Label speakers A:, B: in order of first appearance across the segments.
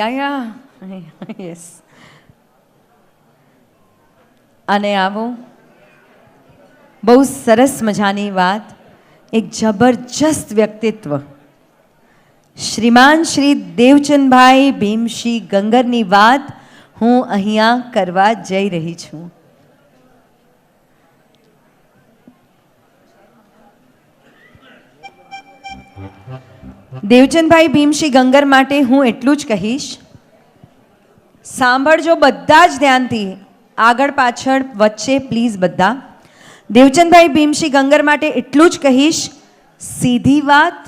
A: Yes. અને આવો બહુ સરસ મજાની વાત, એક જબરજસ્ત વ્યક્તિત્વ શ્રીમાન શ્રી દેવચંદભાઈ ભીમસિંહ ગંગરની વાત હું અહીંયા કરવા જઈ રહી છું. દેવચંદભાઈ ભીમસિંહ ગંગર માટે હું એટલું જ કહીશ, સાંભળજો બધા જ ધ્યાનથી, આગળ પાછળ વચ્ચે પ્લીઝ બધા. દેવચંદભાઈ ભીમસિંહ ગંગર માટે એટલું જ કહીશ, સીધી વાત,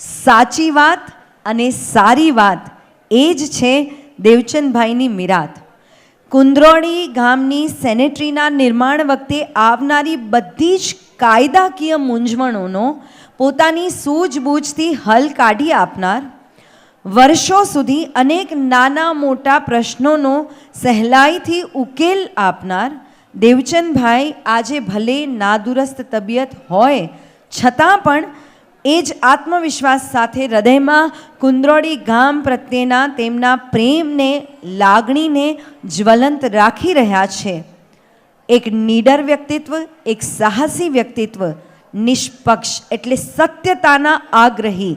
A: સાચી વાત અને સારી વાત એ જ છે દેવચંદભાઈની મીરાત. કુંદ્રોળી ગામની સેનેટરીના નિર્માણ વખતે આવનારી બધી જ કાયદાકીય મૂંઝવણોનો પોતાની સૂઝબૂઝથી હલ કાઢી આપનાર, વર્ષો સુધી અનેક નાના મોટા પ્રશ્નોનો સહેલાઈથી ઉકેલ આપનાર દેવચંદભાઈ આજે ભલે નાદુરસ્ત તબિયત હોય છતાં પણ એ જ આત્મવિશ્વાસ સાથે હૃદયમાં કુંદ્રોળી ગામ પ્રત્યેના તેમના પ્રેમને, લાગણીને જ્વલંત રાખી રહ્યા છે. એક નીડર વ્યક્તિત્વ, એક સાહસી વ્યક્તિત્વ, નિષ્પક્ષ એટલે સત્યતાના આગ્રહી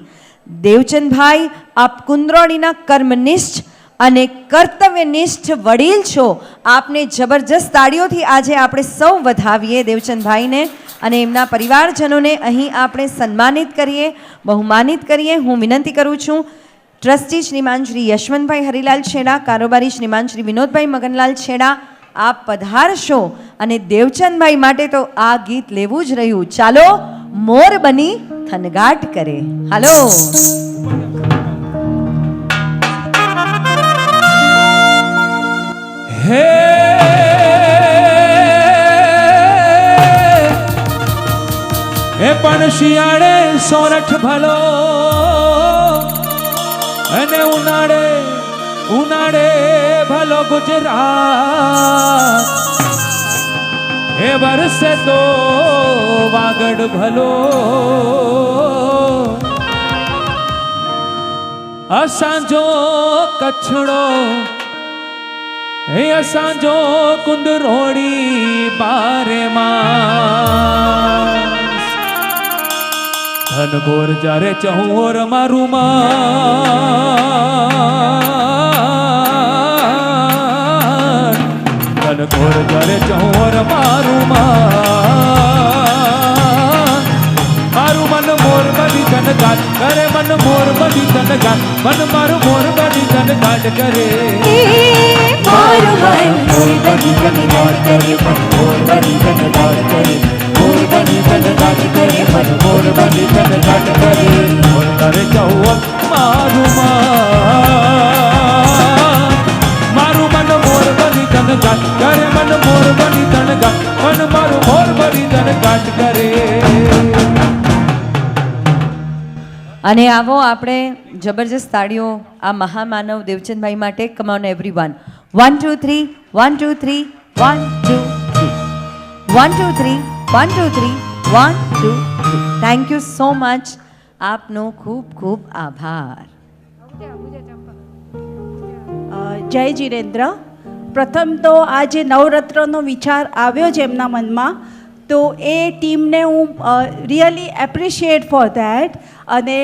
A: દેવચંદભાઈ, આપ કુંદ્રોળીના કર્મનિષ્ઠ અને કર્તવ્યનિષ્ઠ વડીલ છો. આપને જબરજસ્ત તાળીઓથી આજે આપણે સૌ વધાવીએ દેવચંદભાઈને અને એમના પરિવારજનોને અહીં આપણે સન્માનિત કરીએ, બહુમાનિત કરીએ. હું વિનંતી કરું છું ટ્રસ્ટી શ્રીમાન શ્રી યશવંતભાઈ હરિલાલ છેડા, કારોબારી શ્રીમાન શ્રી વિનોદભાઈ મગનલાલ છેડા, આપ પધારશો અને દેવચંદભાઈ માટે તો આ ગીત લેવું જ રહ્યું. ચાલો મોર બની થનગાટ કરે. હાલો.
B: હે એ પણ શિયાળે સોરઠ ભલો અને ઉનાળે ઉનાળે ભલો ગુજરાત. હે વર્ષે તો વાગડ ભલો અસાંજો કચ્છડો હે અસાંજો કુંદરોળી બારેમાં ધનગોર જ્યારે ચહુઓર મારું માન, ધનગોર જ્યારે ચહુઓર મારું માન, મારું મન મોર બની ધનગાટ કરે, મન મોર બની ધનગાટ, મન મારું મોર બની ધનગાટ કરે.
C: મારું મન મોર બની ધનગાટ કરે, મન મોર બની ધનગાટ કરે, મોર બની ધનગાટ કરે, મન મોર બની ધનગાટ કરે.
B: મોર કરે ચહુઓર મારું માન, મારું મન મોર બની ધનગાટ કરે, મન મોર બની ધનગાટ, મન મારું મોર બની ધનગાટ કરે.
A: અને આવો આપણે જબરજસ્ત તાળીઓ આ મહામાનવ દેવચંદભાઈ માટે. Come on everyone. 1 2 3 1 2 3 1 2 3 1 2 3 1 2 3 1 2 3. Thank you so much. આપનો ખૂબ ખૂબ આભાર.
D: જય જીનેન્દ્ર. પ્રથમ તો આ જે નવરત્નનો વિચાર આવ્યો છે એમના મનમાં, તો એ ટીમને હું રિયલી એપ્રિશિએટ ફોર ધેટ. અને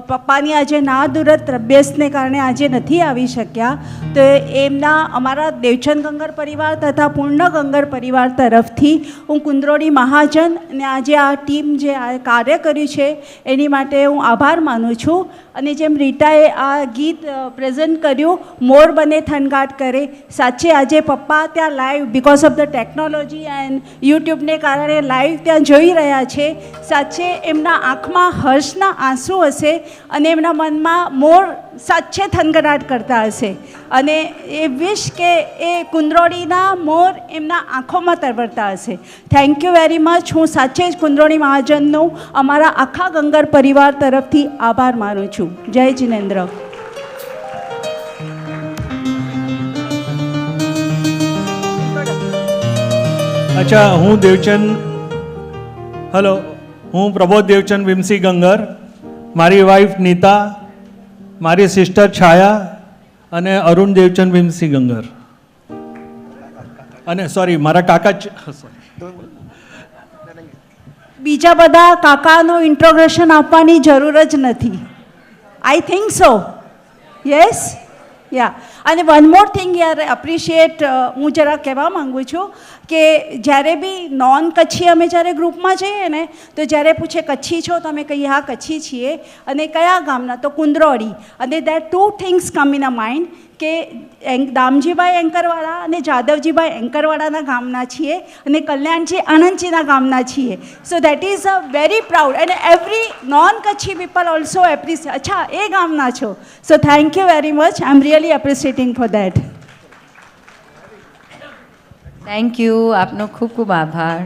D: પપ્પાની આજે નાદુરસ્ત તબિયતને કારણે આજે નથી આવી શક્યા, તો એમના અમારા દેવચંદ ગંગર પરિવાર તથા પૂર્ણ ગંગર પરિવાર તરફથી હું કુંદ્રોળી મહાજન અને આજે આ ટીમ જે આ કાર્ય કર્યું છે એની માટે હું આભાર માનું છું. અને જેમ રીટાએ આ ગીત પ્રેઝન્ટ કર્યું, મોર બને થનગાટ કરે, સાચે આજે પપ્પા ત્યાં live because of the technology and યુટ્યુબને કારણે લાઈવ ત્યાં જોઈ રહ્યા છે. સાચે એમના આંખમાં હર્ષના આંસુ હશે અને એમના મનમાં મોર સાચે થનગનાટ કરતા હશે. અને એ વિશ કે એ કુંદ્રોળીના મોર એમના આંખોમાં તરવરતા હશે. Thank you very much. હું સાચે જ કુંદ્રોળી મહાજનનો અમારા આખા ગંગર પરિવાર તરફથી આભાર માનું છું. જય જીનેન્દ્ર.
E: અચ્છા, હું દેવચંદ, હલો, હું પ્રબોધ દેવચંદ ભીમસિંહ ગંગર, મારી વાઈફ નીતા, મારી સિસ્ટર છાયા અને અરુણ દેવચંદ ભીમસિંહ ગંગર. અને સોરી મારા કાકા જ sorry.
D: બીજા બધા કાકાનું ઇન્ટ્રોગ્રેશન આપવાની જરૂર જ નથી. I think so. યસ યા. અને વન મોર થિંગ યાર એપ્રિશિએટ હું જરા કહેવા માગું છું કે જ્યારે બી નોન કચ્છી અમે જ્યારે ગ્રુપમાં જઈએ ને તો જ્યારે પૂછે કચ્છી છો તો અમે કહીએ હા કચ્છી છીએ અને કયા ગામના તો કુંદરોળી. અને that two things come in a mind કે દામજીભાઈ એન્કરવાળા અને જાદવજીભાઈ એન્કરવાળાના ગામના છીએ અને કલ્યાણજી આનંદજીના ગામના છીએ. So that is a very proud and every non Kutchi people also appreciate અચ્છા એ ગામના છો. So thank you very much. I am really એપ્રિશિએટિંગ for that.
A: Thank you. આપનો ખૂબ ખૂબ આભાર.